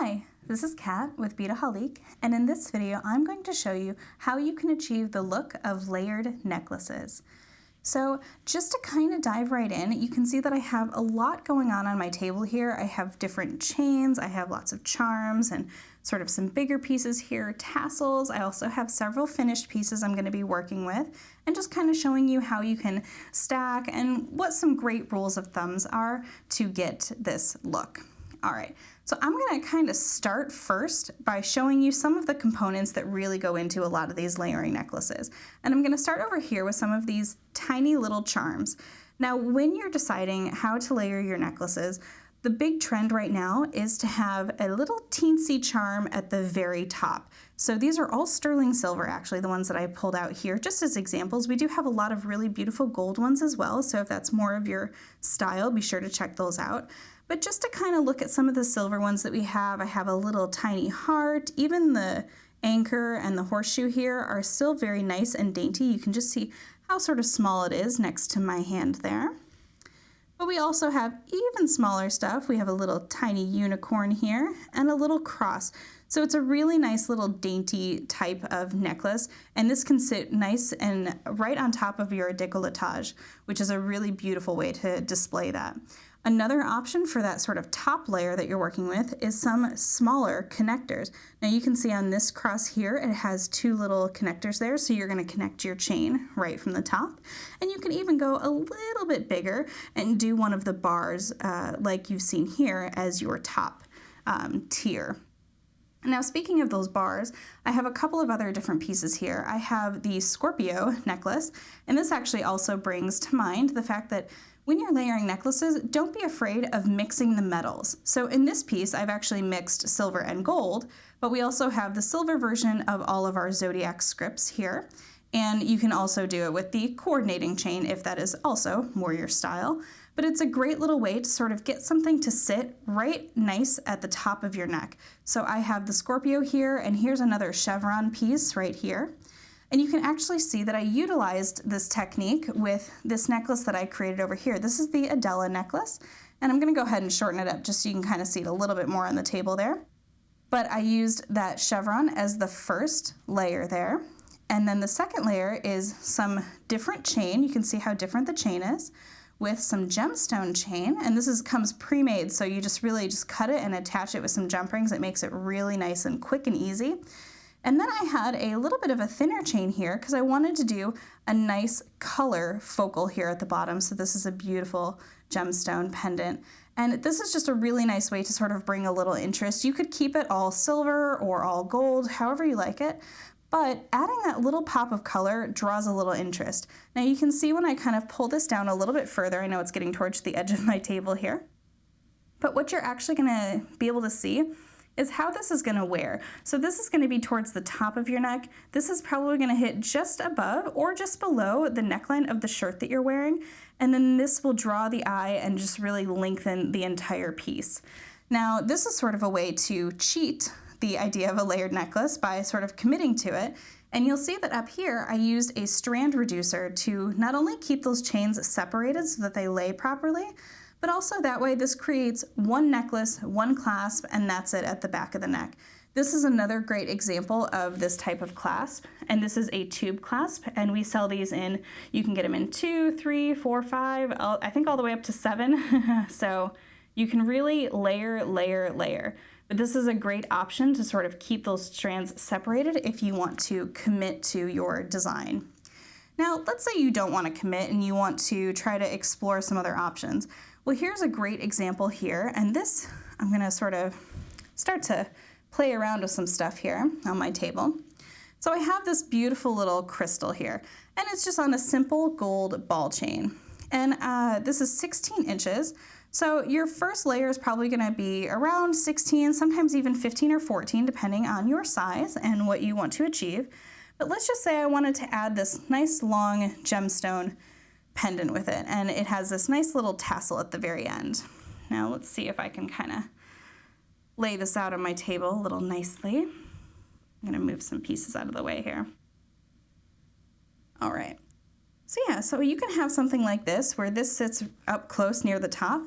Hi, this is Kat with Beadaholique, and in this video I'm going to show you how you can achieve the look of layered necklaces. So just to kind of dive right in, you can see that I have a lot going on my table here. I have different chains, I have lots of charms and sort of some bigger pieces here, tassels. I also have several finished pieces I'm going to be working with, and just kind of showing you how you can stack and what some great rules of thumbs are to get this look. All right, so I'm going to kind of start first by showing you some of the components that really go into a lot of these layering necklaces. And I'm going to start over here with some of these tiny little charms. Now, when you're deciding how to layer your necklaces, the big trend right now is to have a little teensy charm at the very top. So these are all sterling silver, actually, the ones that I pulled out here, just as examples. We do have a lot of really beautiful gold ones as well, so if that's more of your style, be sure to check those out. But just to kind of look at some of the silver ones that we have, I have a little tiny heart. Even the anchor and the horseshoe here are still very nice and dainty. You can just see how sort of small it is next to my hand there. But we also have even smaller stuff. We have a little tiny unicorn here and a little cross. So it's a really nice little dainty type of necklace, and this can sit nice and right on top of your décolletage, which is a really beautiful way to display that. Another option for that sort of top layer that you're working with is some smaller connectors. Now you can see on this cross here, it has two little connectors there, so you're going to connect your chain right from the top. And you can even go a little bit bigger and do one of the bars like you've seen here as your top tier. Now, speaking of those bars, I have a couple of other different pieces here. I have the Scorpio necklace, and this actually also brings to mind the fact that when you're layering necklaces, don't be afraid of mixing the metals. So in this piece, I've actually mixed silver and gold, but we also have the silver version of all of our zodiac scripts here. And you can also do it with the coordinating chain if that is also more your style. But it's a great little way to sort of get something to sit right nice at the top of your neck. So I have the Scorpio here, and here's another chevron piece right here. And you can actually see that I utilized this technique with this necklace that I created over here. This is the Adela necklace, and I'm going to go ahead and shorten it up just so you can kind of see it a little bit more on the table there. But I used that chevron as the first layer there, and then the second layer is some different chain. You can see how different the chain is, with some gemstone chain, and this comes pre-made, so you just really cut it and attach it with some jump rings. It makes it really nice and quick and easy. And then I had a little bit of a thinner chain here because I wanted to do a nice color focal here at the bottom. So this is a beautiful gemstone pendant. And this is just a really nice way to sort of bring a little interest. You could keep it all silver or all gold, however you like it. But adding that little pop of color draws a little interest. Now you can see when I kind of pull this down a little bit further, I know it's getting towards the edge of my table here. But what you're actually gonna be able to see is how this is going to wear. So this is going to be towards the top of your neck. This is probably going to hit just above or just below the neckline of the shirt that you're wearing. And then this will draw the eye and just really lengthen the entire piece. Now, this is sort of a way to cheat the idea of a layered necklace by sort of committing to it. And you'll see that up here, I used a strand reducer to not only keep those chains separated so that they lay properly, but also that way this creates one necklace, one clasp, and that's it at the back of the neck. This is another great example of this type of clasp, and this is a tube clasp, and we sell these in, you can get them in 2, 3, 4, 5, I think all the way up to 7. So you can really layer, layer, layer. But this is a great option to sort of keep those strands separated if you want to commit to your design. Now, let's say you don't want to commit and you want to try to explore some other options. Well, here's a great example here, and this, I'm going to sort of start to play around with some stuff here on my table. So I have this beautiful little crystal here, and it's just on a simple gold ball chain. And this is 16 inches, so your first layer is probably going to be around 16, sometimes even 15 or 14, depending on your size and what you want to achieve. But let's just say I wanted to add this nice long gemstone pendant with it, and it has this nice little tassel at the very end. Now let's see if I can kind of lay this out on my table a little nicely. I'm going to move some pieces out of the way here. All right. So yeah, so you can have something like this where this sits up close near the top,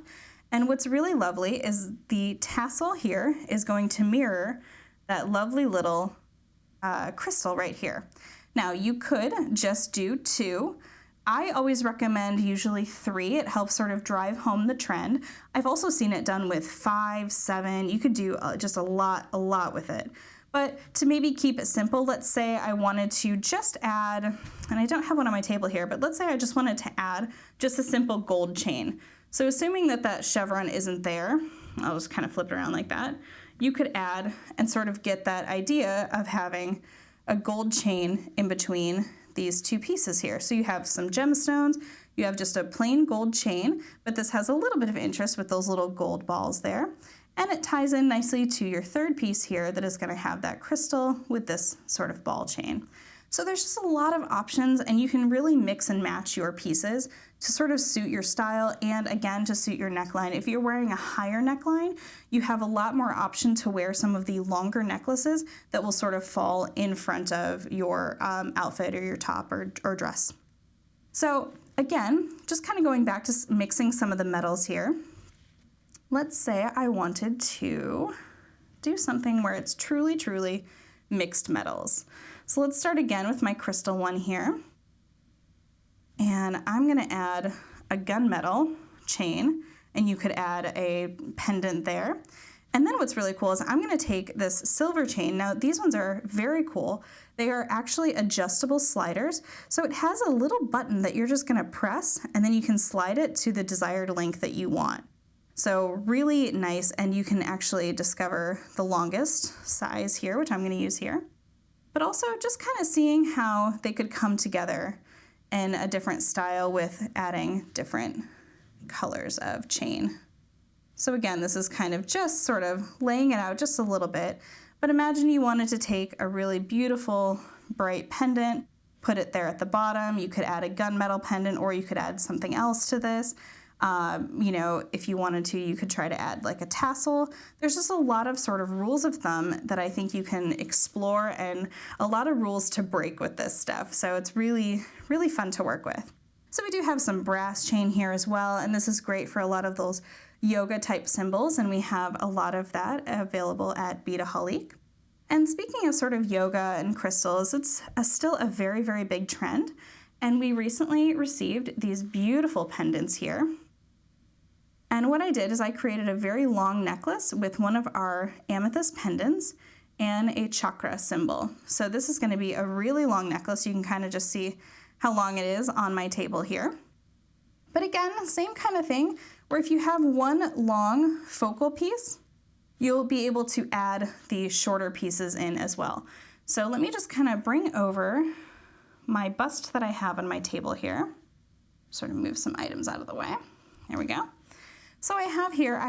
And what's really lovely is the tassel here is going to mirror that lovely little crystal right here. Now you could just do 2. I always recommend usually 3. It helps sort of drive home the trend. I've also seen it done with 5, 7. You could do just a lot with it. But to maybe keep it simple, let's say I wanted to just add, and I don't have one on my table here, but let's say I just wanted to add just a simple gold chain. So assuming that that chevron isn't there, I'll just kind of flip it around like that, you could add and sort of get that idea of having a gold chain in between these 2 pieces here. So you have some gemstones, you have just a plain gold chain, but this has a little bit of interest with those little gold balls there. And it ties in nicely to your 3rd piece here that is going to have that crystal with this sort of ball chain. So there's just a lot of options, and you can really mix and match your pieces to sort of suit your style and again to suit your neckline. If you're wearing a higher neckline, you have a lot more option to wear some of the longer necklaces that will sort of fall in front of your outfit or your top or dress. So again, just kind of going back to mixing some of the metals here. Let's say I wanted to do something where it's truly mixed metals. So let's start again with my crystal one here. And I'm gonna add a gunmetal chain, and you could add a pendant there. And then what's really cool is I'm gonna take this silver chain. Now these ones are very cool. They are actually adjustable sliders. So it has a little button that you're just gonna press, and then you can slide it to the desired length that you want. So really nice, and you can actually discover the longest size here, which I'm going to use here. But also just kind of seeing how they could come together in a different style with adding different colors of chain. So again, this is kind of just sort of laying it out just a little bit, but imagine you wanted to take a really beautiful bright pendant, put it there at the bottom. You could add a gunmetal pendant, or you could add something else to this. You know, if you wanted to, you could try to add like a tassel. There's just a lot of sort of rules of thumb that I think you can explore, and a lot of rules to break with this stuff. So it's really fun to work with. So we do have some brass chain here as well, and this is great for a lot of those yoga type symbols, and we have a lot of that available at Beadaholique. And speaking of sort of yoga and crystals, it's still a very big trend. And we recently received these beautiful pendants here. And what I did is I created a very long necklace with one of our amethyst pendants and a chakra symbol. So this is going to be a really long necklace. You can kind of just see how long it is on my table here. But again, same kind of thing, where if you have one long focal piece, you'll be able to add the shorter pieces in as well. So let me just kind of bring over my bust that I have on my table here. Sort of move some items out of the way. There we go. So I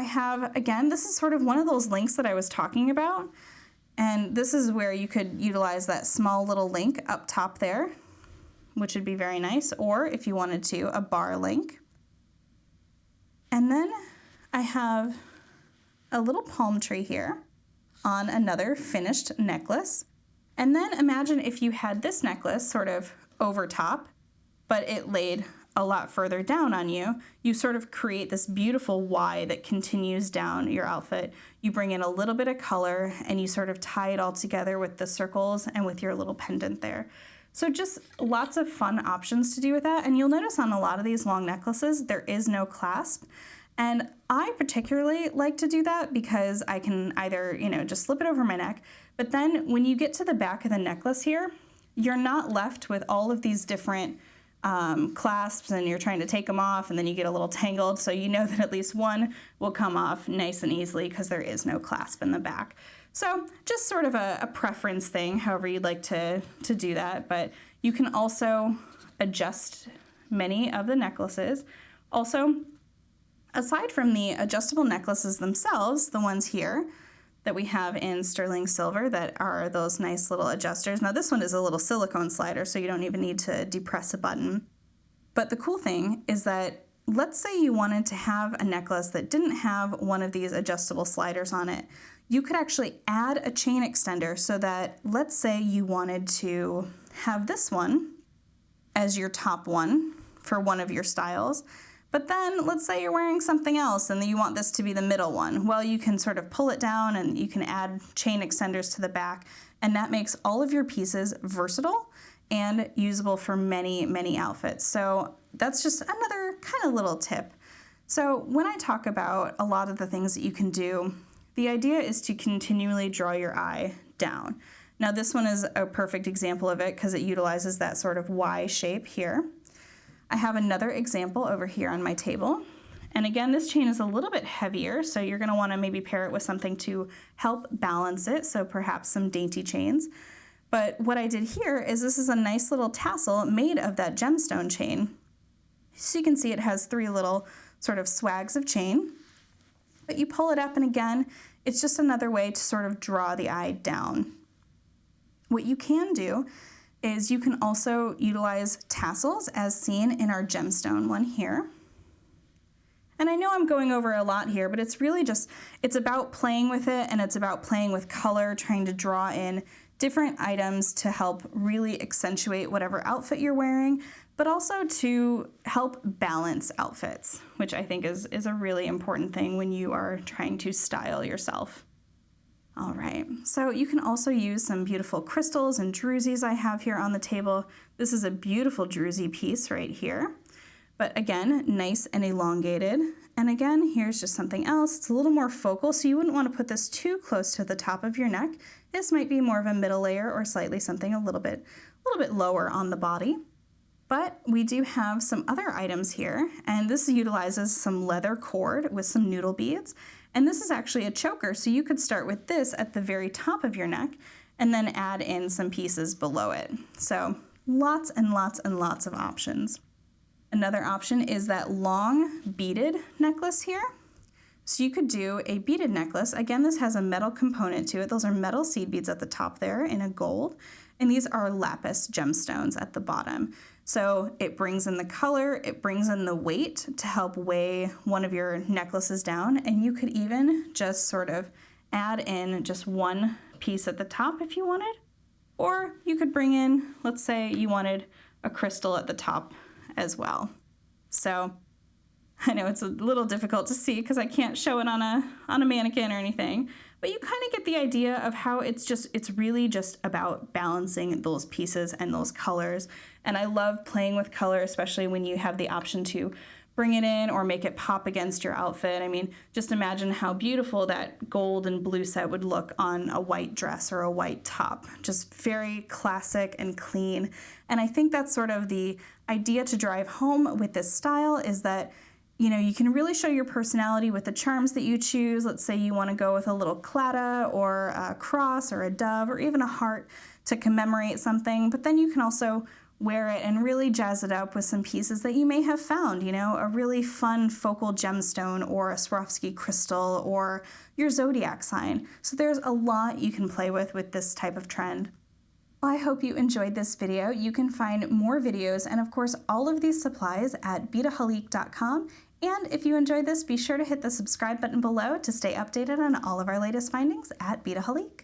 have, again, this is sort of one of those links that I was talking about. And this is where you could utilize that small little link up top there, which would be very nice. Or if you wanted to, a bar link. And then I have a little palm tree here on another finished necklace. And then imagine if you had this necklace sort of over top, but it laid a lot further down on you. You sort of create this beautiful Y that continues down your outfit. You bring in a little bit of color and you sort of tie it all together with the circles and with your little pendant there. So just lots of fun options to do with that. And you'll notice on a lot of these long necklaces, there is no clasp. And I particularly like to do that because I can either, just slip it over my neck, but then when you get to the back of the necklace here, you're not left with all of these different clasps, and you're trying to take them off and then you get a little tangled. So you know that at least one will come off nice and easily because there is no clasp in the back. So just sort of a preference thing, however you'd like to do that. But you can also adjust many of the necklaces. Also, aside from the adjustable necklaces themselves, the ones here that we have in sterling silver that are those nice little adjusters. Now this one is a little silicone slider, so you don't even need to depress a button. But the cool thing is that let's say you wanted to have a necklace that didn't have one of these adjustable sliders on it. You could actually add a chain extender so that, let's say you wanted to have this one as your top one for one of your styles, But then let's say you're wearing something else and you want this to be the middle one. Well, you can sort of pull it down and you can add chain extenders to the back, and that makes all of your pieces versatile and usable for many, many outfits. So that's just another kind of little tip. So when I talk about a lot of the things that you can do, the idea is to continually draw your eye down. Now this one is a perfect example of it because it utilizes that sort of Y shape here. I have another example over here on my table. And again, this chain is a little bit heavier, so you're gonna wanna maybe pair it with something to help balance it, so perhaps some dainty chains. But what I did here is this is a nice little tassel made of that gemstone chain. So you can see it has 3 little sort of swags of chain. But you pull it up, and again, it's just another way to sort of draw the eye down. What you can do is you can also utilize tassels as seen in our gemstone one here. And I know I'm going over a lot here, but it's really just, it's about playing with it, and it's about playing with color, trying to draw in different items to help really accentuate whatever outfit you're wearing, but also to help balance outfits, which I think is a really important thing when you are trying to style yourself. All right, so you can also use some beautiful crystals and drusies I have here on the table. This is a beautiful druzy piece right here, but again, nice and elongated. And again, here's just something else. It's a little more focal, so you wouldn't want to put this too close to the top of your neck. This might be more of a middle layer or slightly something a little bit lower on the body. But we do have some other items here, and this utilizes some leather cord with some noodle beads. And this is actually a choker, so you could start with this at the very top of your neck and then add in some pieces below it. So lots and lots and lots of options. Another option is that long beaded necklace here. So you could do a beaded necklace. Again, this has a metal component to it. Those are metal seed beads at the top there in a gold, and these are lapis gemstones at the bottom. So it brings in the color, it brings in the weight to help weigh one of your necklaces down, and you could even just sort of add in just one piece at the top if you wanted, or you could bring in, let's say you wanted a crystal at the top as well. So I know it's a little difficult to see because I can't show it on a mannequin or anything, but you kind of get the idea of how it's really just about balancing those pieces and those colors. And I love playing with color, especially when you have the option to bring it in or make it pop against your outfit. I mean, just imagine how beautiful that gold and blue set would look on a white dress or a white top. Just very classic and clean. And I think that's sort of the idea to drive home with this style, is that you can really show your personality with the charms that you choose. Let's say you want to go with a little claddagh or a cross or a dove or even a heart to commemorate something, but then you can also wear it and really jazz it up with some pieces that you may have found, a really fun focal gemstone or a Swarovski crystal or your zodiac sign. So there's a lot you can play with this type of trend. Well, I hope you enjoyed this video. You can find more videos and of course all of these supplies at beadaholique.com. And if you enjoyed this, be sure to hit the subscribe button below to stay updated on all of our latest findings at Beadaholique.